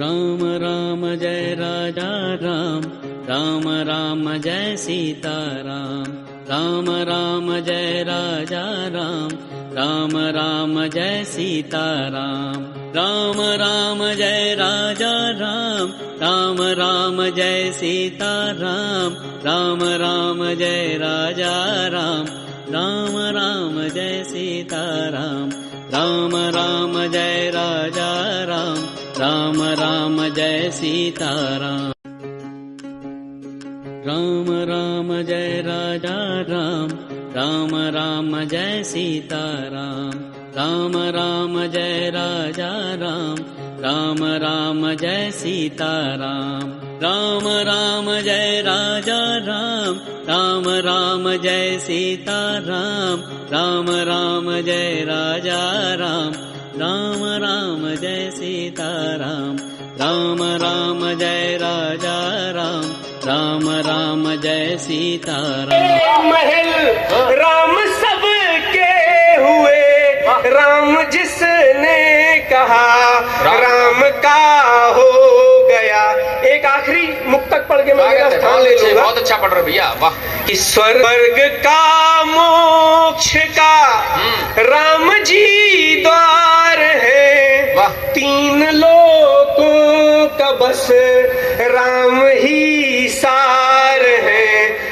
राम राम जय राजा राम, राम राम जय सीता राम, राम राम जय राजा राम, राम राम जय सीता राम, राम राम जय राजा राम, राम राम जय सीता राम, राम राम जय राजा राम, राम राम जय सीता राम, राम राम जय राजा राम, राम राम जय सीता राम, राम राम जय राजा राम, राम राम जय सीता राम, राम राम जय राजा राम, राम राम जय सीता राम, राम राम जय राजा राम, राम राम जय सीता राम, राम राम जय राजा राम, राम राम जय सीता राम, राम राम जय राजा राम, राम राम जय सीता राम। महल राम सब के हुए, राम जिसने कहा राम का हो गया। एक आखिरी मुक्तक पढ़ के मैं स्थान ले लूंगा। बहुत अच्छा पढ़ रहे भैया, वाह। ईश्वर वर्ग का मोक्ष का राम जी द्वार है, वाह। तीन लोकों का बस राम ही सार है,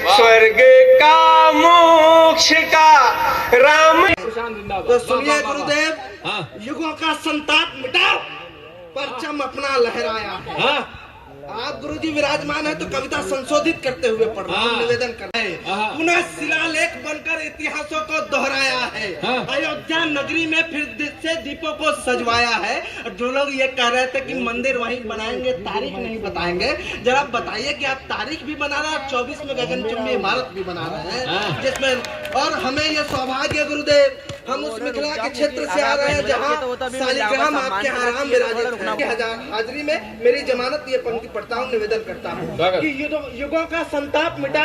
स्वर्ग का मोक्ष का राम। तो सुनिए गुरुदेव, युगों का संताप मिटाओ, परचम अपना लहराया है। आप गुरुजी विराजमान है तो कविता संशोधित करते हुए पढ़ रहे हैं, निवेदन कर रहे हैं। पुनः शिलालेख बनकर इतिहासों को दोहराया है, अयोध्या नगरी में फिर से दीपों को सजवाया है। जो लोग ये कह रहे थे कि मंदिर वहीं बनाएंगे, तारीख नहीं बताएंगे, जरा बताइए कि आप तारीख भी बना रहे हैं, 24 में गगनचुंबी इमारत भी बना रहे हैं, जिसमें और हमें ये सौभाग्य गुरुदेव, हम उस मिथिला के क्षेत्र से आ रहे हैं जहाँ शालिग्राम आपके यहाँ राम विराजित है। हाजिरी में मेरी जमानत ये पंक्ति पढ़ता हूँ, निवेदन करता हूँ कि युगों का संताप मिटा,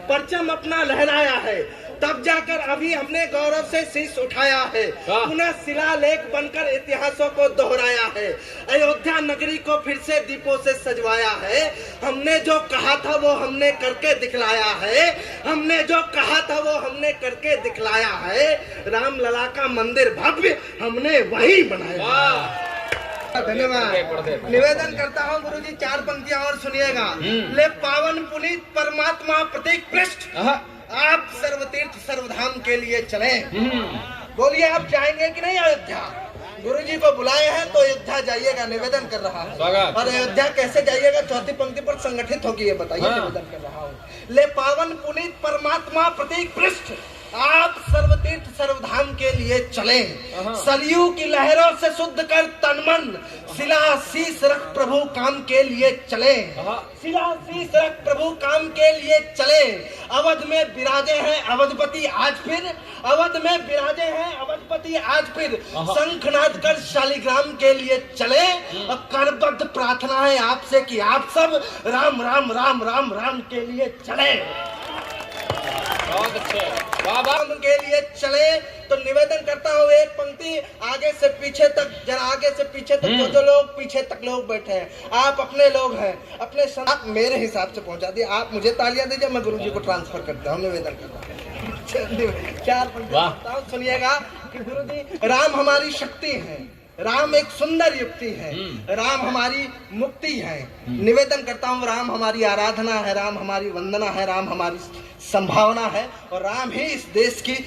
परचम अपना लहराया है, तब जाकर अभी हमने गौरव से शीश उठाया है। पुनः शिलालेख बनकर इतिहासों को दोहराया है, अयोध्या नगरी को फिर से दीपों से सजवाया है। हमने जो कहा था वो हमने करके दिखलाया है, हमने जो कहा था वो हमने करके दिखलाया है। राम लला का मंदिर भव्य हमने वही बनाया। धन्यवाद। निवेदन करता हूँ गुरुजी, 4 पंक्तियां और सुनिएगा। ले पावन पुनीत परमात्मा प्रतीक पृष्ठ, आप सर्वतीर्थ सर्वधाम के लिए चले। बोलिए, आप जाएंगे कि नहीं अयोध्या? गुरुजी को बुलाए हैं तो अयोध्या जाइएगा, निवेदन कर रहा है। और अयोध्या कैसे जाइएगा? 4थी पंक्ति पर संगठित होगी, ये बताइए। निवेदन कर रहा हूँ। ले पावन पुनीत परमात्मा प्रतीक पृष्ठ, आप सर्वतीर्थ सर्वधाम के लिए चले। सरयू की लहरों से शुद्ध कर तन मन, शिला शीस रख प्रभु काम के लिए चले। शिला शीस रख प्रभु काम के लिए चले। अवध में विराजे हैं अवधपति आज फिर, अवध में विराजे हैं अवधपति आज फिर, शंखनाद कर शालिग्राम के लिए चले। और करबद्ध प्रार्थना है आपसे कि आप सब राम राम राम राम राम के लिए चले। बहुत अच्छे, बाबा के लिए चले। तो निवेदन करता हूँ, एक पंक्ति आगे से पीछे तक, जरा आगे से पीछे तक, वो जो लोग पीछे तक लोग बैठे हैं, आप अपने लोग हैं, अपने आप मेरे हिसाब से पहुंचा दिए। आप मुझे तालियां दीजिए, मैं गुरुजी को ट्रांसफर करता हूँ। निवेदन करता हूँ, 4 पंक्ति सुनिएगा कि गुरुजी, राम हमारी शक्ति है, राम एक सुंदर युक्ति है, राम हमारी मुक्ति है। निवेदन करता हूँ, राम हमारी आराधना है, राम हमारी वंदना है, राम हमारी संभावना है, और राम ही इस देश की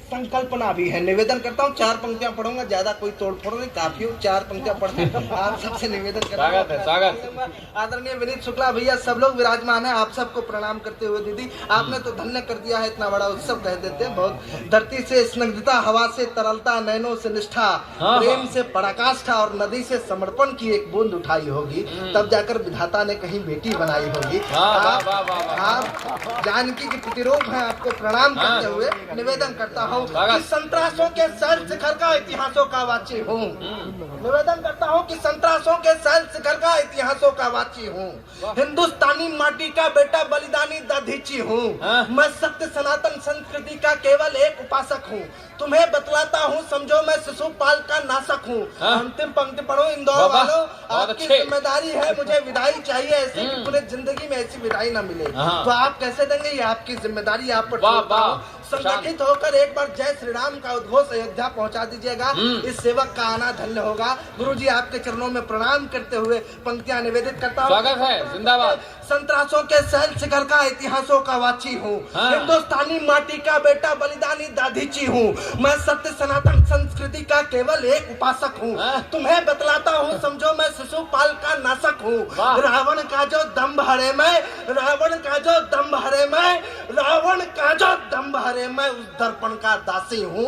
संकल्पना भी है। निवेदन करता हूँ, 4 पंक्तियां पढ़ूंगा, ज्यादा कोई तोड़ फोड़ नहीं, काफी हो 4 पंक्तियां पढ़ते आप सबसे निवेदन करता हूँ। आदरणीय विनीत शुक्ला भैया, सब लोग विराजमान है, आप सबको प्रणाम करते हुए दीदी, आपने तो धन्य कर दिया है, इतना बड़ा उत्सव कह देते हैं। बहुत धरती से स्निग्धता, हवा से तरलता, नैनों से निष्ठा, प्रेम से पराकाष्ठा और नदी से समर्पण की एक बूंद उठाई होगी, तब जाकर विधाता ने कहीं बेटी बनाई होगी। आप जानकी की प्रतिरूप है, आपको प्रणाम करते हुए निवेदन करता हूँ कि संतरासों के शैल शिखर का इतिहासों का वाची हूँ। निवेदन करता हूँ कि संतरासों के शैल शिखर का इतिहास इतिहासों का वाची हूँ, हिंदुस्तानी माटी का बेटा बलिदानी दधीची हूँ। मैं सत्य सनातन संस्कृति का केवल एक उपासक हूँ। तुम्हें बतलाता हूँ, समझो मैं शिशुपाल का नाशक हूँ। अंतिम पंक्ति पढ़ो इंदौर वालों, आपकी जिम्मेदारी है, मुझे विदाई चाहिए ऐसी कि पूरे जिंदगी में ऐसी विदाई ना मिले। तो आप कैसे देंगे, ये आपकी जिम्मेदारी, आप पर छोड़ता हूं। संगठित होकर एक बार जय श्री राम का उद्घोष अयोध्या पहुंचा दीजिएगा, इस सेवक का आना धन्य होगा। गुरुजी आपके चरणों में प्रणाम करते हुए पंक्तियां निवेदित करता हूँ। स्वागत है, जिंदाबाद। संतरासों के सहल शिखर का इतिहासों का वाची हूँ, हिंदुस्तानी माटी का बेटा बलिदानी दाधीची हूँ। मैं सत्य सनातन संस्कृति का केवल एक उपासक हूँ। तुम्हें बतलाता हूँ, समझो मैं शिशुपाल का नाशक हूँ। रावण का जो दम्भ हरे मैं, रावण का जो दम्भ हरे मैं, रावण का जो दम्भ हरे मैं उस दर्पण का दासी हूँ।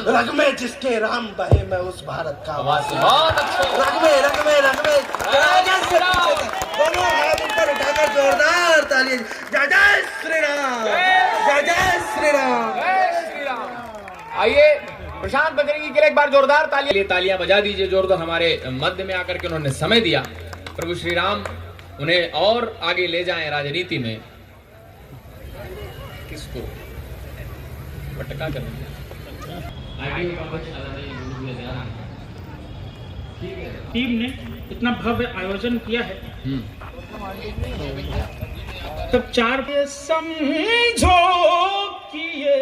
रग में जिसके राम बहे मैं उस भारत का वासी। रग में रग में रग में दोनों हाथ ऊपर उठाकर जोरदार ताली। जय जय श्री राम, जय जय श्री राम, जय श्री राम। आइए प्रशांत बजरंगी के लिए एक बार जोरदार तालियां बजा दीजिए। जोरदार हमारे मध्य में आकर के उन्होंने समय दिया। प्रभु श्री राम उन्हें और आगे ले जाएं राजनीति में। किसको भटका कर टीम ने इतना भव्य आयोजन किया है, तब चार समझो कि ये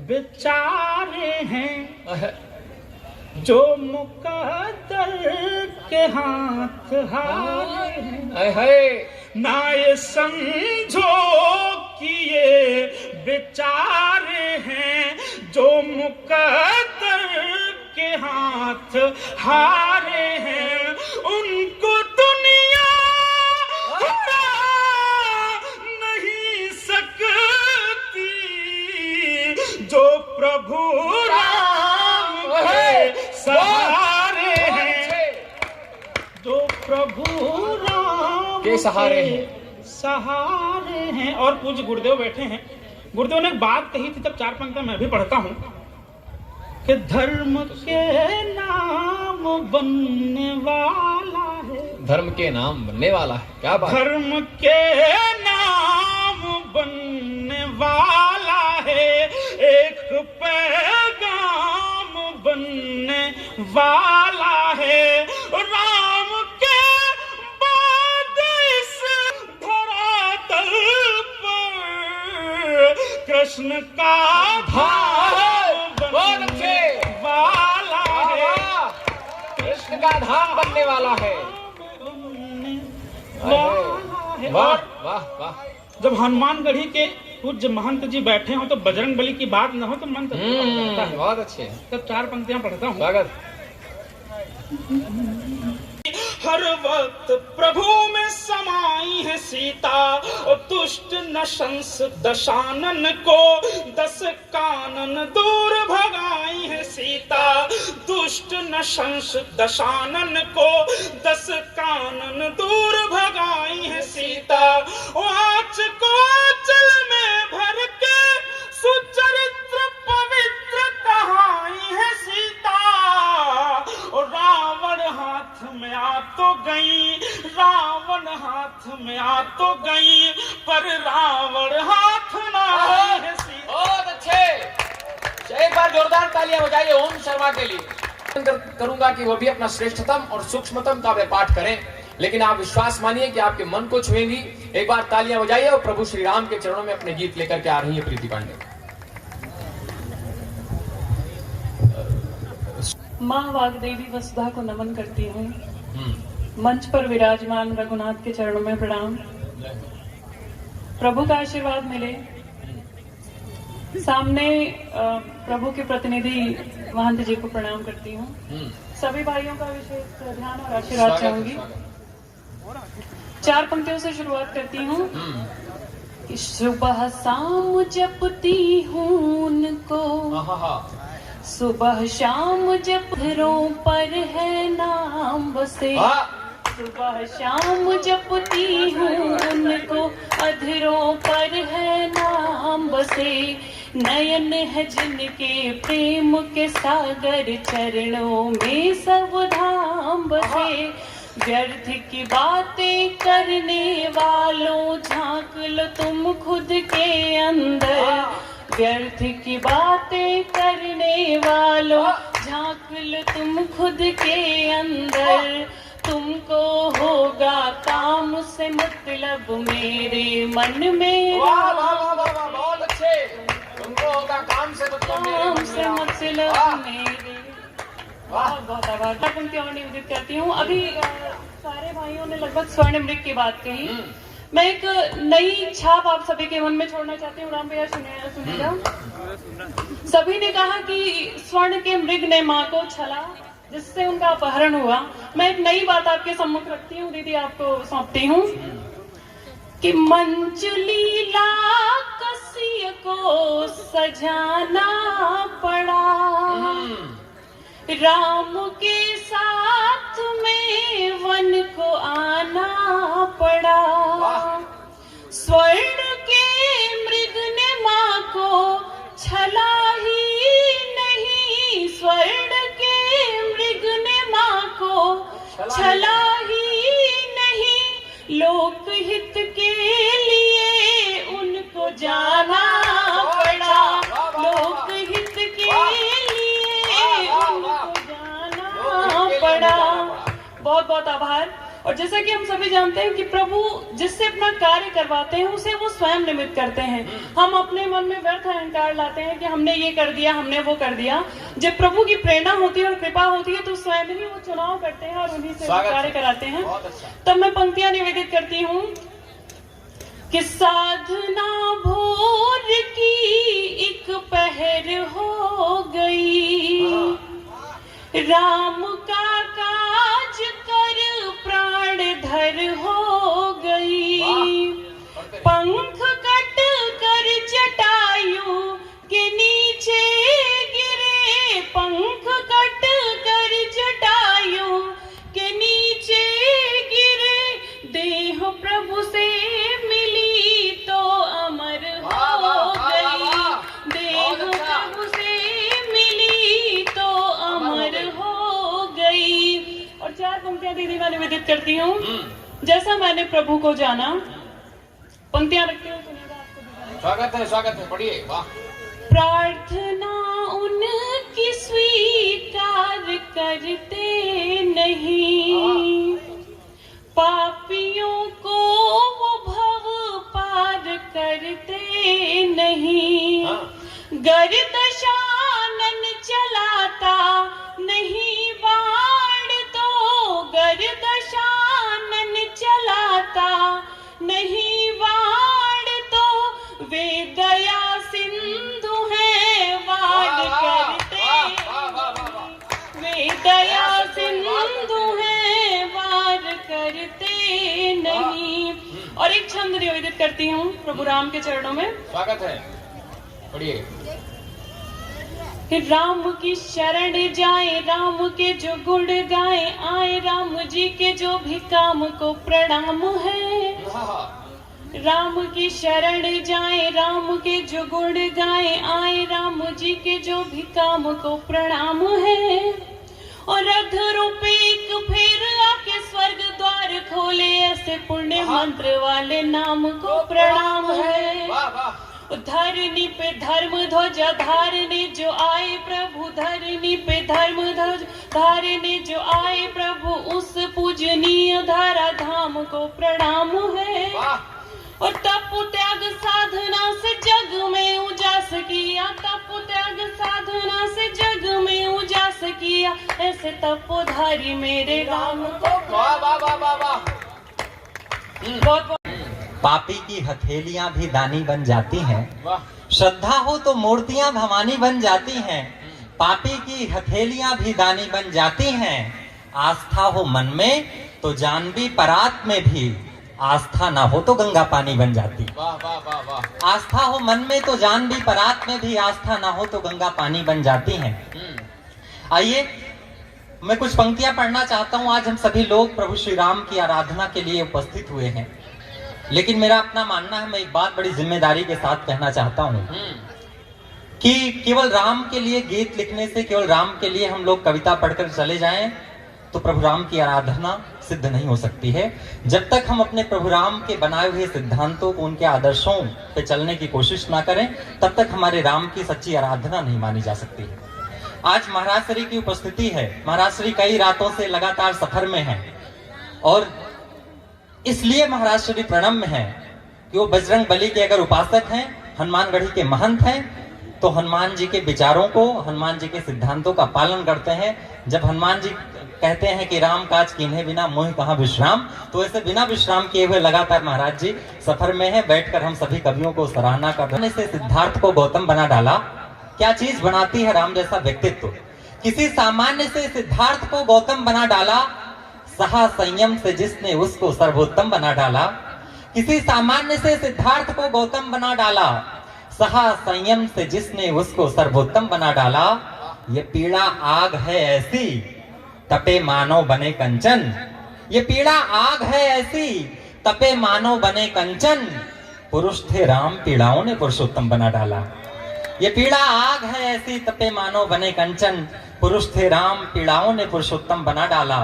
बेचारे हैं जो मुकद्दर के हाथ हारे हैं। ना ये समझो कि ये बेचारे हैं जो मुकद्दर के हाथ हारे हैं। उनको दुनिया हरा नहीं सकती जो प्रभु राम के सहारे हैं, जो प्रभु राम के सहारे हैं। और पूज्य गुरुदेव बैठे हैं। गुरुदेव ने एक बात कही थी, तब चार पंक्तियां मैं भी पढ़ता हूँ कि धर्म के नाम बनने वाला है। धर्म के नाम बनने वाला है, क्या बात। धर्म के नाम बनने वाला है, एक पैगाम बनने वाला है। राम के बाद इस धरातल पर कृष्ण का धाम बनने वाला है, कृष्ण का धाम बनने वाला है। वाह वाह वाह। जब हनुमानगढ़ी के पूज्य महंत जी बैठे हो तो बजरंग बली की बात न हो तो मन है। बहुत अच्छे। तब चार पंक्तियां पढ़ता हूँ। स्वागत। हर वक्त प्रभु में समाई है सीता, और दुष्ट नशंस दशानन को 10 कानन दूर भगाई है सीता। दुष्ट नशंस दशानन को 10 कानन दूर भगाई है सीता। आँच को आंचल में भर के सुचरित्र पवित्र कहाई है सीता। और रावण हाथ में आ तो गई, रावण हाथ में आ तो गई, पर रावण हाथ ना आई है सीता। बहुत अच्छे। एक बार जोरदार तालियां बजाइए ओम शर्मा के लिए। करूंगा कि वो भी अपना श्रेष्ठतम और सूक्ष्मतम काव्य पाठ करें, लेकिन आप विश्वास मानिए कि आपके मन को छुएंगी। एक बार तालियां बजाइए और प्रभु श्री राम के चरणों में अपने गीत लेकर के आ रही है प्रीति पांडे। माँ वाग्देवी वसुधा को नमन करती हूँ। मंच पर विराजमान रघुनाथ के चरणों में प्रणाम। प्रभु का आशीर्वाद मिले। सामने प्रभु के प्रतिनिधि महंत जी को प्रणाम करती हूँ। सभी भाइयों का विशेष ध्यान और आशीर्वाद चाहूंगी। चार पंक्तियों से शुरुआत करती हूँ कि सुबह शाम जपती हूँ उनको, सुबह शाम जब घरों पर है नाम बसे। सुबह शाम जपती हूँ उनको, अधरों पर है नाम बसे। नयन है जिनके प्रेम के सागर, चरणों में सब धाम बसे। व्यर्थ की बातें करने वालों झांक लो तुम खुद के अंदर। व्यर्थ की बातें करने वालों झांक लो तुम खुद के अंदर। तुमको होगा काम से मतलब मेरे मन में। वाह वाह वाह वाह वाह, बहुत अच्छे। तुमको होगा काम से मतलब मेरे। बहुत आभार। पंक्ति और निवेदित करती हूँ। अभी सारे भाइयों ने लगभग स्वर्ण मृग की बात कही। मैं एक नई छाप आप सभी के मन में छोड़ना चाहती हूँ। राम भैया सुनिएगा। सभी ने कहा कि स्वर्ण के मृग ने माँ को छला जिससे उनका अपहरण हुआ। मैं एक नई बात आपके सम्मुख रखती हूँ, दीदी आपको सौंपती हूँ कि मंच लीला कसिय को सजाना पड़ा। राम के साथ में वन को आना पड़ा। स्वर्ण के मृग ने माँ को छला ही नहीं। स्वर्ण के मृग ने माँ को छला ही नहीं। लोकहित के लिए उनको जाना पड़ा। लोकहित के लिए उनको जाना पड़ा। बहुत बहुत आभार। और जैसा कि हम सभी जानते हैं कि प्रभु जिससे अपना कार्य करवाते हैं उसे वो स्वयं निमित्त करते हैं। हम अपने मन में व्यर्थ अहंकार लाते हैं कि हमने ये कर दिया, हमने वो कर दिया। जब प्रभु की प्रेरणा होती है और कृपा होती है तो स्वयं ही वो चुनाव करते हैं और उन्हीं से कार्य कराते हैं। तब मैं पंक्तियां निवेदित करती हूँ कि साधना भोर की एक पहर हो गई। राम का काज कर प्राण धर हो गई। पंख कट कर जटायु के नीचे गिरे। पंख कट कर जटायु के नीचे गिरे। देह प्रभु से मिली तो अमर हो गई। देह प्रभु से मिली तो अमर हो गई। और चार पंक्तियां दीदी मैं निवेदित करती हूँ। जैसा मैंने प्रभु को जाना। पंक्तियां रखती हूँ, सुनिएगा आपको। स्वागत है, पढ़िए। वाह। प्रार्थना उनकी स्वीकार करते नहीं। पापियों को वो भव पार करते नहीं। गर्दशानन चलाता नहीं बाण तो। गर्दशानन चलाता नहीं बाण तो। वे दया सिंधु है वार करते। वे दया सिंधु है वार करते नहीं। और एक छंद निवेदित करती हूँ प्रभु राम के चरणों में। स्वागत है, पढ़िए। राम की शरण जाए, राम के जो गुण गाए, आए राम जी के जो भी काम को प्रणाम है। राम की शरण जाए, राम के जो गुण गाए, आए राम जी के जो भी काम को प्रणाम है। और अधरूप एक फिर आके स्वर्ग द्वार खोले, ऐसे पुण्य मंत्र वाले नाम को प्रणाम है। धरनी पे धर्म ध्वज धारने जो आए प्रभु। धरनी पे धर्म ध्वज धारने जो आए प्रभु। उस पूजनीय धरा धाम को प्रणाम है। और तप त्याग साधना से जग में उजास किया। तप त्याग साधना से जग में उजास किया। ऐसे तपोधारी मेरे राम को। वाह वाह वाह वाह वाह। बहुत पापी की हथेलियां भी दानी बन जाती हैं। श्रद्धा हो तो मूर्तियां भवानी बन जाती हैं। पापी की हथेलियां भी दानी बन जाती हैं। आस्था हो मन में तो जानवी परात में भी। आस्था ना हो तो गंगा पानी बन जाती। वाह वाह वाह वाह। आस्था हो मन में तो जानवी परात में भी। आस्था ना हो तो गंगा पानी बन जाती हैं। आइए मैं कुछ पंक्तियां पढ़ना चाहता हूं। आज हम सभी लोग प्रभु श्री राम की आराधना के लिए उपस्थित हुए हैं, लेकिन मेरा अपना मानना है, मैं एक बात बड़ी जिम्मेदारी के साथ कहना चाहता हूं कि केवल राम के लिए गीत लिखने से, केवल राम के लिए हम लोग कविता पढ़कर चले जाएं तो प्रभु राम की आराधना सिद्ध नहीं हो सकती है। जब तक हम अपने प्रभु राम के बनाए हुए सिद्धांतों को, उनके आदर्शों पे चलने की कोशिश ना करें, तब तक हमारे राम की सच्ची आराधना नहीं मानी जा सकती है। आज महाराज श्री की उपस्थिति है। महाराज श्री कई रातों से लगातार सफर में हैं और इसलिए महाराज श्री प्रणम में हैं कि वो बजरंग बली के अगर उपासक हैं, हनुमानगढ़ी के महंत हैं, तो हनुमान जी के विचारों को, हनुमान जी के सिद्धांतों का पालन करते हैं। जब हनुमान जी कहते हैं कि राम काज कीन्हे बिना मोहि कहाँ विश्राम, तो ऐसे बिना विश्राम किए हुए लगातार महाराज जी सफर में हैं। बैठकर हम सभी कवियों को सराहना कर रहे हैं। सिद्धार्थ को गौतम बना डाला। क्या चीज बनाती है राम जैसा व्यक्तित्व? किसी सामान्य से सिद्धार्थ को गौतम बना डाला, सहा संयम से जिसने उसको सर्वोत्तम बना डाला। किसी सामान्य से सिद्धार्थ को गौतम बना डाला, सहा संयम से जिसने उसको सर्वोत्तम बना डाला। ये पीड़ा आग है ऐसी, तपे मानव बने कंचन। ये पीड़ा आग है ऐसी, तपे मानव बने कंचन। पुरुष थे राम, पीड़ाओं ने पुरुषोत्तम बना डाला। ये पीड़ा आग है ऐसी, तपे मानव बने कंचन। पुरुष थे राम, पीड़ाओं ने पुरुषोत्तम बना डाला।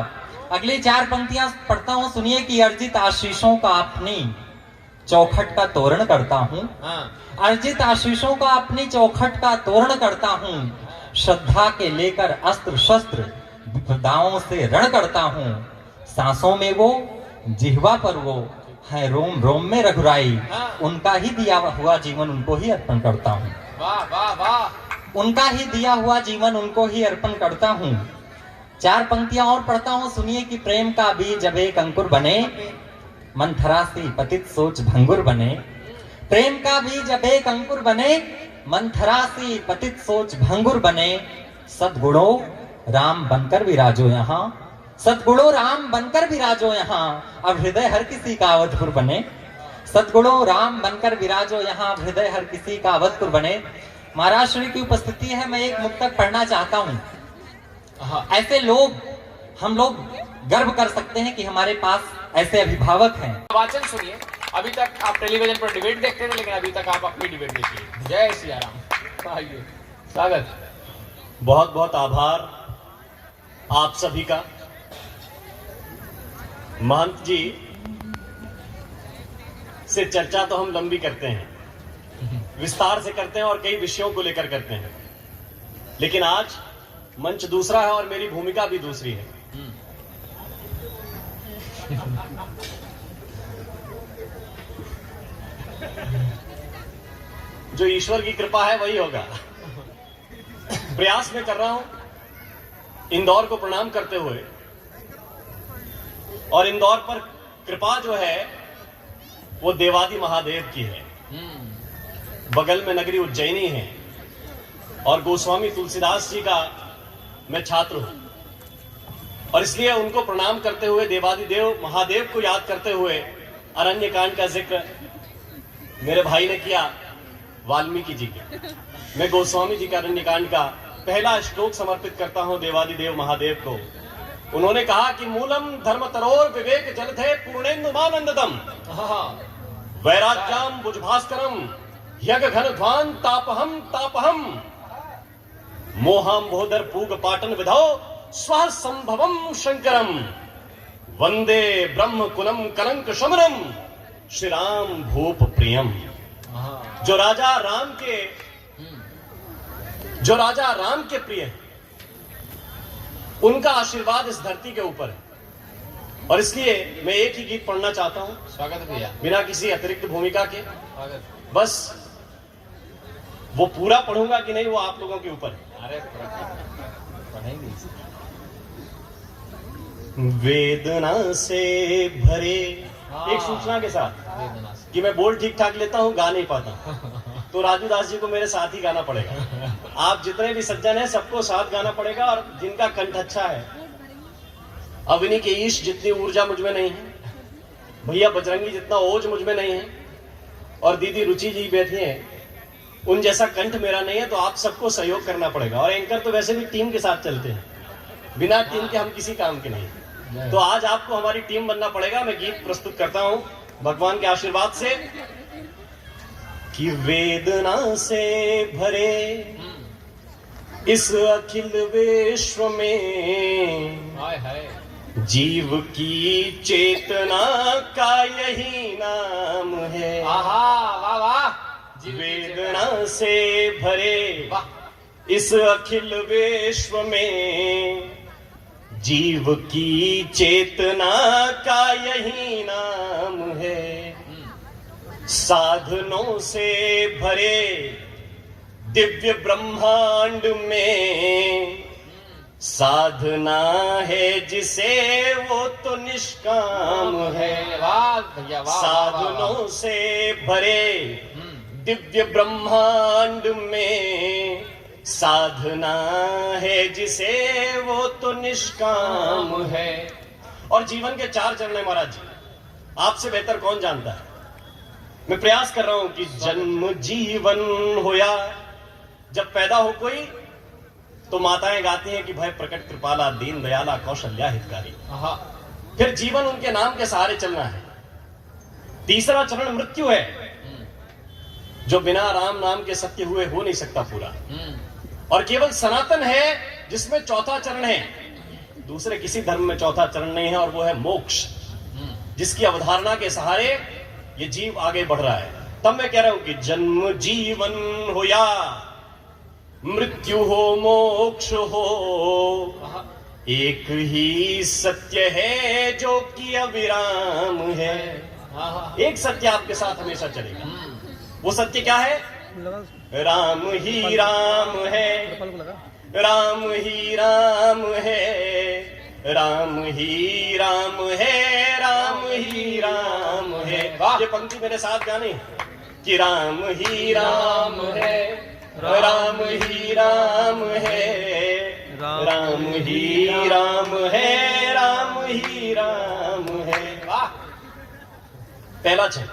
अगली 4 पंक्तियां पढ़ता हूं, सुनिए कि अर्जित आशीषों का अपनी चौखट का तोरण करता हूं। अर्जित आशीषों का अपनी चौखट का तोरण करता हूं। श्रद्धा के लेकर अस्त्र शस्त्र विपदाओं से रण करता हूं। सांसों में वो, जिह्वा पर वो है, रोम रोम में रघुराई। उनका ही दिया हुआ जीवन उनको ही अर्पण करता हूं। वाह वाह वाह। उनका ही दिया हुआ जीवन उनको ही अर्पण करता हूं। 4 पंक्तियां और पढ़ता हूं, सुनिए कि प्रेम का बीज जब एक अंकुर बने, मंथरा सी पतित सोच भंगुर बने। प्रेम का बीज जब एक अंकुर बने, मंथरा सी पतित सोच भंगुर बने। सद्गुणों राम बनकर विराजो यहाँ, सद्गुणों राम बनकर विराजो यहाँ। अब हृदय हर किसी का अवधपुर बने। सद्गुणों राम बनकर विराजो यहाँ, हृदय हर किसी का अवधपुर बने। महाराज श्री की उपस्थिति है। मैं एक मुक्तक पढ़ना चाहता हूँ। ऐसे लोग, हम लोग गर्व कर सकते हैं कि हमारे पास ऐसे अभिभावक हैं। वाचन सुनिए। अभी तक आप टेलीविजन पर डिबेट देखते थे, लेकिन अभी तक आप अपनी डिबेट देखिए। जय सिया राम। आइए, स्वागत। बहुत बहुत आभार आप सभी का। महंत जी से चर्चा तो हम लंबी करते हैं, विस्तार से करते हैं और कई विषयों को लेकर करते हैं, लेकिन आज मंच दूसरा है और मेरी भूमिका भी दूसरी है। जो ईश्वर की कृपा है वही होगा। प्रयास में कर रहा हूं इंदौर को प्रणाम करते हुए, और इंदौर पर कृपा जो है वो देवादि महादेव की है। बगल में नगरी उज्जैनी है और गोस्वामी तुलसीदास जी का मैं छात्र हूं, और इसलिए उनको प्रणाम करते हुए, देवादि देव महादेव को याद करते हुए, अरण्य कांड का जिक्र मेरे भाई ने किया, वाल्मीकि जी का। मैं गोस्वामी जी के अरण्य कांड का पहला श्लोक समर्पित करता हूं देवादि देव महादेव को। उन्होंने कहा कि मूलम धर्मतरोर विवेक जलधे पूर्णेन्दुमानंदतम वैराग्याम भुजभास्करम यज्ञ घन ध्वान तापहम तापहम मोहम भोदर पूग पाटन विधौ स्व संभवम शंकरम वंदे ब्रह्म कुलम कलंक शमनम श्री राम भूप प्रियम। जो राजा राम के प्रिय हैं, उनका आशीर्वाद इस धरती के ऊपर है, और इसलिए मैं एक ही गीत पढ़ना चाहता हूं। स्वागत भैया। बिना किसी अतिरिक्त भूमिका के। स्वागत। बस वो पूरा पढ़ूंगा कि नहीं वो आप लोगों के ऊपर है। अरे पढ़ेंगे। वेदना से भरे, एक सूचना के साथ कि मैं बोल ठीक ठाक लेता हूं, गा नहीं पाता, तो राजू दास जी को मेरे साथ ही गाना पड़ेगा। आप जितने भी सज्जन हैं सबको साथ गाना पड़ेगा, और जिनका कंठ अच्छा है, अवनी के ईश जितनी ऊर्जा मुझ में नहीं है, भैया बजरंगी जितना ओज मुझ में नहीं है, और दीदी रुचि जी बैठी हैं, उन जैसा कंठ मेरा नहीं है, तो आप सबको सहयोग करना पड़ेगा। और एंकर तो वैसे भी टीम के साथ चलते हैं, बिना टीम के हम किसी काम के नहीं। तो आज आपको हमारी टीम बनना पड़ेगा। मैं गीत प्रस्तुत करता हूं भगवान के आशीर्वाद से कि वेदना से भरे इस अखिल विश्व में जीव की चेतना का यही नाम है। आहा, वाह वाह। वेदना से भरे वाह। इस अखिल विश्व में जीव की चेतना का यही नाम है। साधनों से भरे दिव्य ब्रह्मांड में साधना है जिसे वो तो निष्काम है। वाह भैया, वाह। साधनों से भरे दिव्य ब्रह्मांड में साधना है जिसे वो तो निष्काम है। और जीवन के 4 चरण है महाराज जी, आपसे बेहतर कौन जानता है। मैं प्रयास कर रहा हूं कि जन्म जीवन होया, जब पैदा हो कोई तो माताएं गाती हैं कि भाई प्रकट कृपाला दीन दयाला कौशल्या हितकारी। फिर जीवन उनके नाम के सहारे चलना है। तीसरा चरण मृत्यु है, जो बिना राम नाम के सत्य हुए हो नहीं सकता पूरा। और केवल सनातन है जिसमें चौथा चरण है। दूसरे किसी धर्म में चौथा चरण नहीं है, और वो है मोक्ष, जिसकी अवधारणा के सहारे ये जीव आगे बढ़ रहा है। तब मैं कह रहा हूं कि जन्म जीवन हो या मृत्यु हो मोक्ष हो, एक ही सत्य है जो कि अविराम है। एक सत्य आपके साथ हमेशा चलेगा। वो सत्य क्या है? राम ही राम है, राम ही राम है, राम ही राम है, राम ही राम है। ये पंक्ति मेरे साथ गाने कि राम ही राम है, राम ही राम है, राम ही राम है, राम ही राम है। वाह। पहला चरण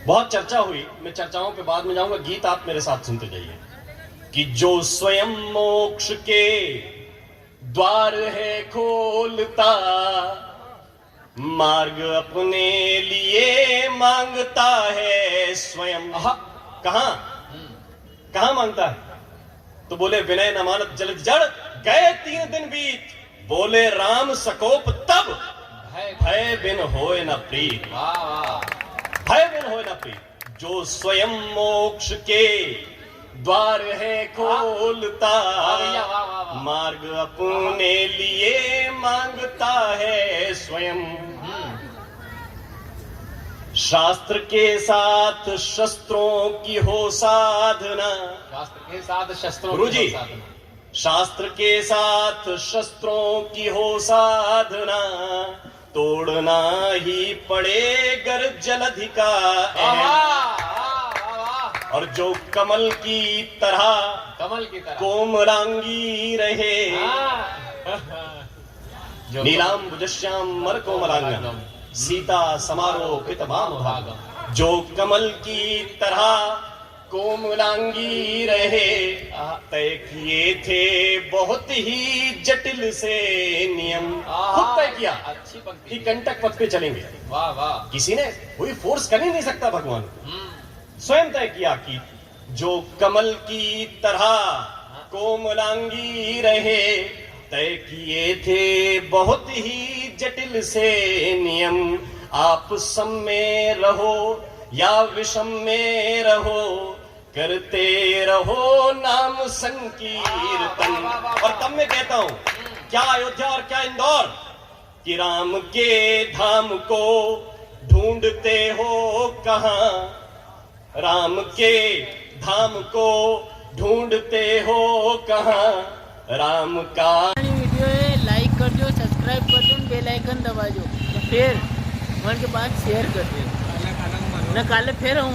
बहुत चर्चा हुई, मैं चर्चाओं पे बाद में जाऊंगा। गीत आप मेरे साथ सुनते जाइए कि जो स्वयं मोक्ष के द्वार है खोलता, मार्ग अपने लिए मांगता है स्वयं। कहां मांगता है? तो बोले विनय नमानत जलद जड़, गए 3 दिन बीत, बोले राम सकोप तब, भय बिन होए न प्रीत। भय बिन होए न प्रीत। जो स्वयं मोक्ष के द्वार है खोलता, मार्ग अपने लिए मांगता है स्वयं। शास्त्र के साथ शस्त्रों की हो साधना। शास्त्र के साथ शस्त्रों गुरु जी, की हो साधना। शास्त्र के साथ शस्त्रों की हो साधना, तोड़ना ही पड़े गर जलधि का और जो कमल की तरह कोमलांगी रहे, नीलाम बुजश्याम मर कोमलांगम, सीता समारोह कृतभाम भागम। जो कमल की तरह कोमलांगी रहे, तय किए थे बहुत ही जटिल से नियम। खुद तय किया कि कंटक पथ पे चलेंगे। वाह वाह। किसी ने कोई फोर्स कर ही नहीं सकता भगवान को। स्वयं तय किया कि जो कमल की तरह कोमलांगी रहे, तय किए थे बहुत ही जटिल से नियम। आप सम में रहो या विषम में रहो, करते रहो नाम संकीर्तन। और तब मैं कहता हूं, क्या अयोध्या और क्या इंदौर, कि राम के धाम को ढूंढते हो कहां, राम के धाम को ढूंढते हो कहां, राम का। वीडियो है लाइक कर दो, सब्सक्राइब कर दो, बेल आइकन दबा दो, फिर मन के बाद शेयर कर दो। ना काले फिर हूँ